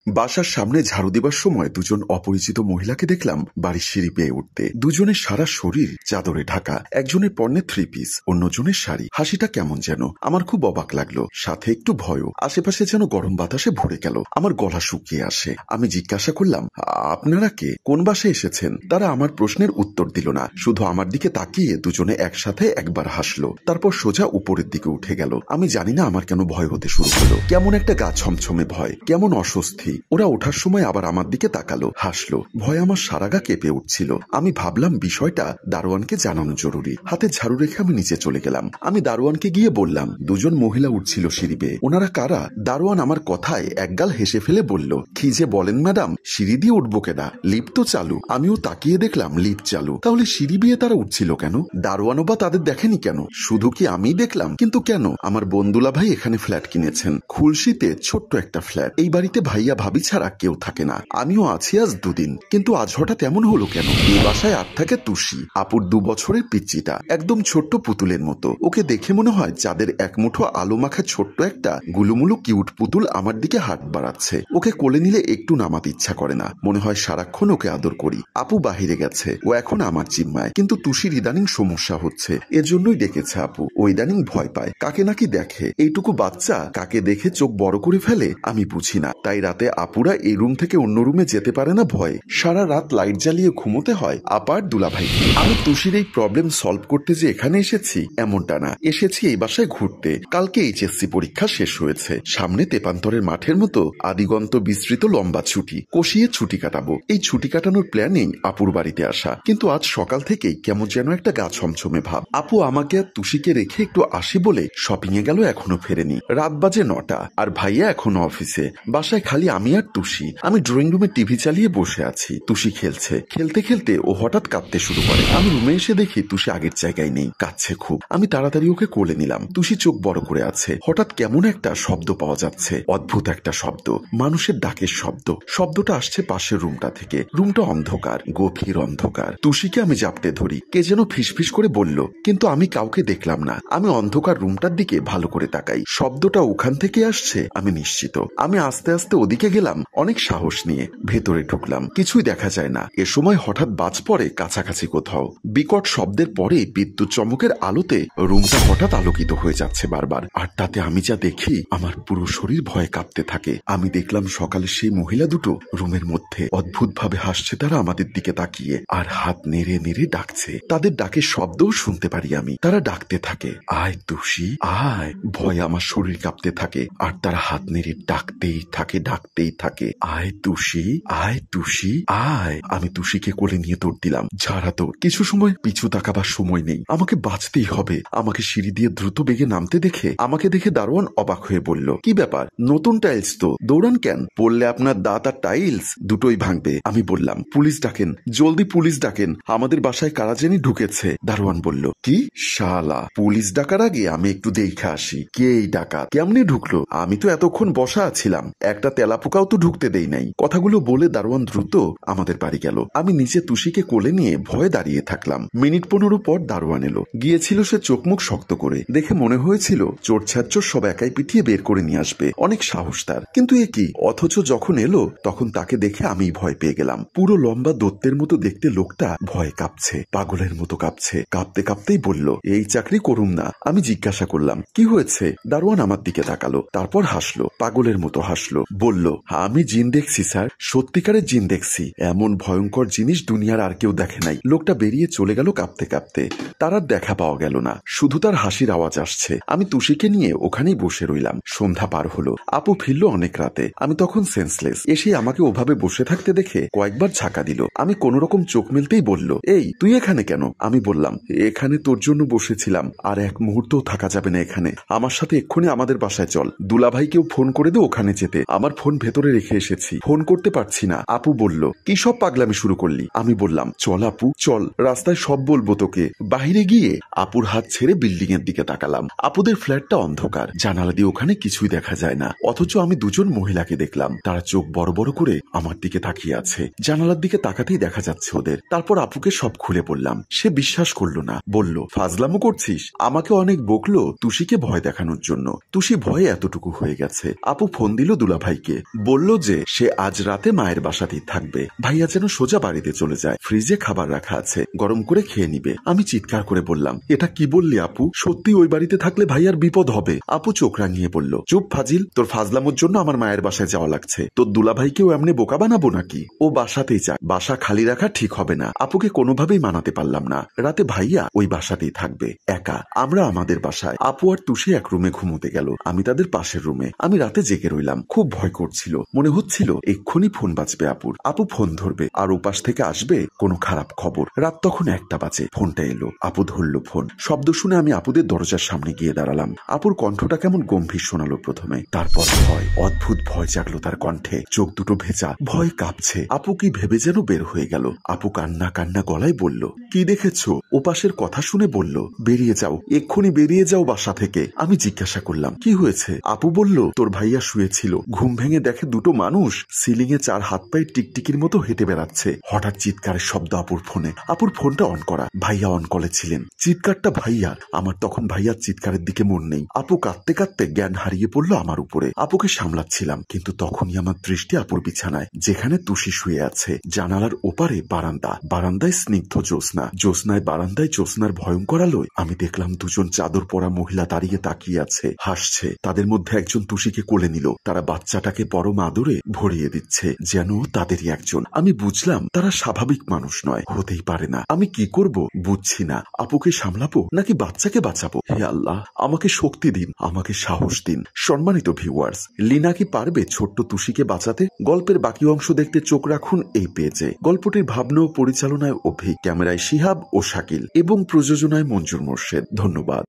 বাসার সামনে ঝাড়ু দেবার সময় দুজন অপরিচিত মহিলাকে দেখলাম বাড়ির সিঁড়ি পেয়ে উঠতে। দুজনের সারা শরীর চাদরে ঢাকা, একজনের পরনে 3 পিস, অন্যজনের শাড়ি। হাসিটা কেমন যেন আমার খুব অবাক লাগলো, সাথে একটু ভয়ও। আশেপাশে যেন গরম বাতাসে ভরে গেল, আমার গলা শুকিয়ে আসে। আমি জিজ্ঞাসা করলাম, আপনারা কে, কোন বাসায় এসেছেন? তারা আমার প্রশ্নের উত্তর দিল না, শুধু আমার দিকে তাকিয়ে দুজনে একসাথে একবার হাসলো, তারপর সোজা উপরের দিকে উঠে গেল। আমি জানি না আমার কেন ভয় হতে শুরু হলো, কেমন একটা গা ছমছমে ভয়, কেমন অস্বস্তি। ওরা ওঠার সময় আবার আমার দিকে তাকালো, হাসলো। ভয় আমার সারা গা কেঁপে উঠছিল। আমি ভাবলাম বিষয়টা দারোয়ানকে জানানো জরুরি। হাতে ঝাড়ু রেখে আমি নিচে চলে গেলাম। আমি দারোয়ানকে গিয়ে বললাম, দুজন মহিলা উঠছিল সিঁড়ি বেয়ে, ওনারা কারা? দারোয়ান আমার কথায় একগাল হেসে ফেলে বলল, কি যে বলেন ম্যাডাম, সিঁড়ি দিয়ে উঠবো কেনা, লিফট তো চালু। আমিও তাকিয়ে দেখলাম লিফট চালু, তাহলে সিঁড়ি বেয়ে তারা উঠছিল কেন? দারোয়ানও বা তাদের দেখেনি কেন? শুধু কি আমি দেখলাম? কিন্তু কেন? আমার বন্ধুলা ভাই এখানে ফ্ল্যাট কিনেছেন, খুলশিতে ছোট্ট একটা ফ্ল্যাট। এই বাড়িতে ভাইয়া ভাবি ছাড়া কেউ থাকে না। আমিও আছি আজ 2 দিন, কিন্তু আজ হঠাৎ এমন হলো কেন? এই বাসায় আর থাকে তুষি, আপুর 2 বছরের পিচ্চিটা, একদম ছোট্ট পুতুলের মতো। ওকে দেখে মনে হয় যাদের এক মুঠো আলো মাখা ছোট্ট একটা গুলুমুলু কিউট পুতুল আমার দিকে হাত বাড়াচ্ছে। ওকে কোলে নিলে একটু নামাতে ইচ্ছা করে না, মনে হয় সারাক্ষণ ওকে আদর করি। আপু বাহিরে গেছে, ও এখন আমার জিম্মায়, কিন্তু তুষির ইদানিং সমস্যা হচ্ছে, এজন্যই ডেকেছে আপু। ও ইদানিং ভয় পায়, কাকে নাকি দেখে। এইটুকু বাচ্চা কাকে দেখে চোখ বড় করে ফেলে আমি বুঝি না। তাই রাতে আপুরা এই রুম থেকে অন্য রুমে যেতে পারে না ভয়ে। সারা রাত লাইট জ্বালিয়ে ঘুমোতে হয় আপার দুলাভাই। আমি তুষির এই প্রবলেম সলভ করতে যে এখানে এসেছি এমনটা না, এসেছি এই বাসায় ঘুরতে। কালকে এইচএসসি পরীক্ষা শেষ হয়েছে, সামনে তেপান্তরের মাঠের মতো আদিগন্ত বিস্তৃত লম্বা ছুটি, কষিয়ে ছুটি কাটাবো। এই ছুটি কাটানোর প্ল্যানিং আপুর বাড়িতে আসা, কিন্তু আজ সকাল থেকেই কেমন যেন একটা গা ছমছমে ভাব। আপু আমাকে আর তুষিকে রেখে একটু আসি বলে শপিং এ গেল, এখনো ফেরেনি। রাত বাজে 9টা, আর ভাইয়া এখনো অফিসে। বাসায় খালি আমি আর তুষি। আমি ড্রয়িং রুমে টিভি চালিয়ে বসে আছি, তুষি খেলছে। খেলতে খেলতে ও হঠাৎ কাঁদতে শুরু করে। আমি রুমে এসে দেখি তুষি আগের জায়গায় নেই, কাঁদছে খুব। আমি তাড়াতাড়ি ওকে কোলে নিলাম। তুষি চোখ বড় করে আছে। হঠাৎ কেমন একটা শব্দ পাওয়া যাচ্ছে, অদ্ভুত একটা শব্দ, মানুষের ডাকের শব্দ। শব্দটা আসছে পাশের রুমটা থেকে। রুমটা অন্ধকার, গভীর অন্ধকার। তুষিকে আমি জাপটে ধরি, কে যেন ফিসফিস করে বলল, কিন্তু আমি কাউকে দেখলাম না। আমি অন্ধকার রুমটার দিকে ভালো করে তাকাই, শব্দটা ওখান থেকে আসছে আমি নিশ্চিত। আমি আস্তে আস্তে ওদিকে গেলাম, অনেক সাহস নিয়ে ভেতরে ঢুকলাম। কিছুই দেখা যায় না। এ সময় হঠাৎ বাজ পড়ে কাছাকাছি কোথাও। বিকট শব্দের পরে বিদ্যুৎ চমকের আলোতে রুমটা হঠাৎ আলোকিত হয়ে যাচ্ছে বারবার। আর তাতে আমি যা দেখি, আমার পুরো শরীর ভয়ে কাঁপতে থাকে। আমি দেখলাম সকালে সেই মহিলা দুটো রুমের মধ্যে অদ্ভুতভাবে হাসছে, তারা আমাদের দিকে তাকিয়ে আর হাত নেড়ে নেড়ে ডাকছে। তাদের ডাকের শব্দও শুনতে পারি আমি। তারা ডাকতে থাকে, আয় তুষি আয়। ভয়ে আমার শরীর কাঁপতে থাকে, আর তারা হাত নেড়ে ডাকতেই থাকে, ডাকতেই থাকে, আয় তুষি আয় তুষি আয়। আমি তুষিকে কোলে নিয়ে দৌড় দিলাম, ঝাড়া দৌড়। কিছু সময় পিছু তাকাবার সময় নেই, আমাকে বাঁচতেই হবে। আমাকে সিঁড়ি দিয়ে দ্রুত বেগে নামতে দেখে আমাকে দেখে দারোয়ান অবাক হয়ে বলল, কি ব্যাপার, নতুন টাইলস তো, দৌড়ান কেন? পড়লে আপনার দাঁত আর টাইলস দুটোই ভাঙবে। আমি বললাম, পুলিশ ডাকেন, জলদি পুলিশ ডাকেন, আমাদের বাসায় কারা জানি ঢুকেছে। দারোয়ান বলল, কি শালা, পুলিশ ডাকার আগে আমি একটু দেখে আসি কে এই ডাকাত, কেমনে ঢুকলো। আমি তো এতক্ষণ বসা আছিলাম, একটা তেলাপোকাও তো ঢুকতে দেই নাই। কথাগুলো বলে দারোয়ান দ্রুত আমাদের বাড়ি গেল। আমি নিচে তুষিকে কোলে নিয়ে ভয়ে দাঁড়িয়ে থাকলাম। মিনিট 15 পর দারোয়ান এলো। গিয়েছিল সে চোখ মুখ শক্ত করে, দেখে মনে হয়েছিল চোর ছাচ্চোর সব একাই পিটিয়ে বের করে নিয়ে আসবে, অনেক সাহস তার। কিন্তু এ কি, অথচ যখন এলো তখন তাকে দেখে আমি ভয় পেয়ে গেলাম। পুরো লম্বা দত্তের মতো দেখতে লোকটা ভয় কাঁপছে, পাগলের মতো কাঁপছে। কাঁপতে কাঁপতেই বলল, এই চাকরি করুম না। আমি জিজ্ঞাসা করলাম, কি হয়েছে? দারোয়ান আমার দিকে তাকালো, তারপর হাসলো, পাগলের মতো হাসলো। বলল, আমি জিন দেখছি স্যার, সত্যিকারের জিন দেখছি। এমন ভয়ঙ্কর জিনিস দুনিয়ার আর কেউ দেখে নাই। লোকটা বেরিয়ে চলে গেল কাঁপতে কাঁপতে। তার আর দেখা পাওয়া গেল না, শুধু তার হাসির আওয়াজ আসছে। আমি তুষিকে নিয়ে ওখানেই বসে রইলাম। সন্ধ্যা পার হলো, আপু ফিরল অনেক রাতে। আমি তখন সেন্সলেস। এসে আমাকে ওভাবে বসে থাকতে দেখে কয়েকবার ঝাঁকা দিল। আমি কোন রকম চোখ মেলতেই বলল, এই তুই এখানে কেন? আমি বললাম, এখানে তোর জন্য বসেছিলাম, আর এক মুহূর্তও থাকা যাবে না এখানে। আমার সাথে এক্ষুনি আমাদের বাসায় চল। দুলাভাইকেও ফোন করে দে ওখানে যেতে, আমার ফোন ভেতরে রেখে এসেছি, ফোন করতে পারছি না। আপু বলল, কি সব পাগলামি শুরু করলি? আমি বললাম, চল আপু চল, রাস্তায় সব বলবো তোকে। বাহিরে গিয়ে আপুর হাত ছেড়ে বিল্ডিং এর দিকে তাকালাম। আপুদের ফ্ল্যাটটা অন্ধকার, জানালা দিয়ে ওখানে কিছুই দেখা যায় না। অথচ আমি দুজন মহিলাকে দেখলাম, তারা চোখ বড় বড় করে আমার দিকে তাকিয়ে আছে। জানালার দিকে তাকাতেই দেখা যাচ্ছে ওদের। তারপর আপুকে সব খুলে বললাম। সে বিশ্বাস করলো না, বলল, ফাজলামো করছিস? আমাকে অনেক বকলো তুষিকে ভয় দেখানোর জন্য। তুষি ভয়ে এতটুকু হয়ে গেছে। আপু ফোন দিল দুলাভাইকে, বলল যে সে আজ রাতে মায়ের বাসাতেই থাকবে। ভাইয়া যেন সোজা বাড়িতে চলে যায়। ফ্রিজে খাবার রাখা আছে, গরম করে খেয়ে নিবে। আমি চিৎকার করে বললাম, এটা কি বললি আপু? সত্যি ওই বাড়িতে থাকলে ভাইয়ার বিপদ হবে। আপু চোখ রাঙিয়ে বলল, চুপ ফাজিল, তোর ফাজলামোর জন্য আমার মায়ের বাসায় যাওয়া লাগছে। তোর দুলাভাইকেও এমনি বোকা বানাবো নাকি? ও বাসাতেই যাক, বাসা খালি রাখা ঠিক হবে না। আপুকে কোনোভাবেই মানাতে পারলাম না। রাতে ভাইয়া ওই বাসাতেই থাকবে একা, আমরা আমাদের বাসায়। আপু আর তুষি এক রুমে ঘুমোতে গেল, আমি তাদের পাশের রুমে। আমি রাতে জেগে রইলাম, খুব ভয় করছিল। মনে হচ্ছিল এক্ষুনি ফোন বাজবে আপুর। আপু ফোন ধরবে আর ওপাশ থেকে আসবে কোনো খারাপ খবর। রাত তখন 1টা বাজে। ফোনটা এলো, আপু ধরল ফোন। শব্দ শুনে আমি আপুদের দরজার সামনে গিয়ে দাঁড়ালাম। আপুর কণ্ঠটা কেমন গম্ভীর শোনালো প্রথমে, তারপর ভয়, অদ্ভুত ভয় জাগলো তার কণ্ঠে। চোখ দুটো ভেজা, ভয় কাঁপছে। আপু কি ভেবে যেন বের হয়ে গেল। আপু কান্না কান্না গলায় বলল, কি দেখেছো? ওপাশের কথা শুনে বলল, বেরিয়ে যাও, এক্ষুনি বেরিয়ে যাও বাসা থেকে। আমি জিজ্ঞাসা করলাম, কি হয়েছে? আপু বলল, তোর ভাইয়া শুয়েছিল, ঘুম ভেঙে দেখে দুটো মানুষ সিলিং এ 4 হাত পায়ে টিকটিকির মতো হেঁটে বেড়াচ্ছে। হঠাৎ চিৎকারের শব্দ আপুর ফোনে। আপুর ফোনটা অন করা, ভাইয়া অন কলে ছিলেন। চিৎকারটা ভাইয়ার। আমার তখন ভাইয়ার চিৎকারের দিকে মন নেই। আপু কাঁদতে কাঁদতে জ্ঞান হারিয়ে পড়লো আমার উপরে। আপুকে সামলাচ্ছিলাম, কিন্তু তখনই আমার দৃষ্টি আপুর বিছানায়, যেখানে তুষি শুয়ে আছে। জানালার ওপারে বারান্দা, বারান্দায় স্নিগ্ধ জ্যোৎস্না, জ্যোৎস্নায় বারান্দায় জ্যোৎস্নার ভয়ঙ্কর আলোয় আমি দেখলাম দুজন চাদর পরা মহিলা দাঁড়িয়ে তাকিয়ে আছে, হাসছে। তাদের মধ্যে একজন তুষিকে কোলে নিল। তারা বাচ্চাটাকে পরম আদরে ভরিয়ে দিচ্ছে, যেন তাদেরই একজন। আমি বুঝলাম তারা স্বাভাবিক মানুষ নয়, হতেই পারে না। আমি কি করব বুঝছি না। আপুকে সামলাবো নাকি বাচ্চাকে বাঁচাবো? হে আল্লাহ, আমাকে শক্তি দিন, আমাকে সাহস দিন। সম্মানিত ভিউয়ার্স, লীনা কি পারবে ছোট্ট তুষিকে বাঁচাতে? গল্পের বাকি অংশ দেখতে চোখ রাখুন এই পেজে। গল্পটির ভাবনা ও পরিচালনায় অভি, ক্যামেরায় শিহাব ও শাকিল এবং প্রযোজনায় মঞ্জুর মোর্শেদ। ধন্যবাদ।